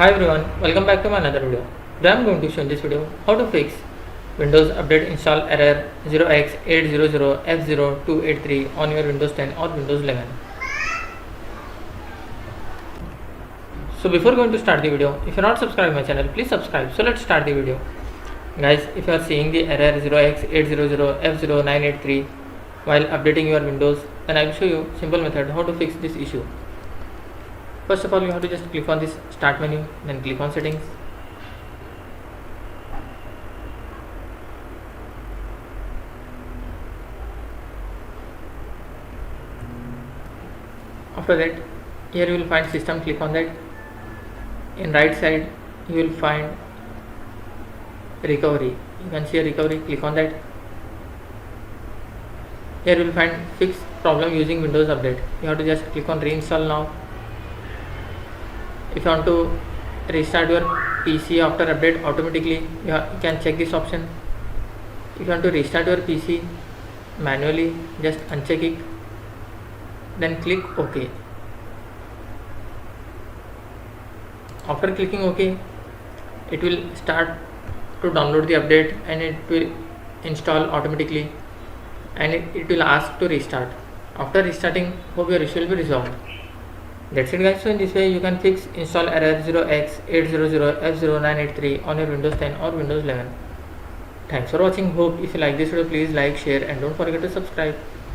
Hi everyone, welcome back to my another video. Today I am going to show in this video how to fix Windows Update Install Error 0x800f0983 on your Windows 10 or Windows 11. So before going to start the video, if you are not subscribed to my channel, please subscribe. So let's start the video. Guys, if you are seeing the error 0x800f0983 while updating your Windows, then I will show you simple method how to fix this issue. First of all, you have to just click on this start menu, then click on settings. After that, here you will find system, click on that. In right side you will find recovery, you can see a recovery, click on that. Here you will find fix problem using Windows Update, you have to just click on reinstall now. If you want to restart your PC after update automatically, you can check this option. If you want to restart your PC manually, just uncheck it, then click OK. After clicking OK, it will start to download the update and it will install automatically, and it will ask to restart. After restarting, hope your issue will be resolved. That's it guys. So in this way you can fix install error 0x800f0983 on your Windows 10 or Windows 11. Thanks for watching. Hope if you like this video, please like, share and don't forget to subscribe.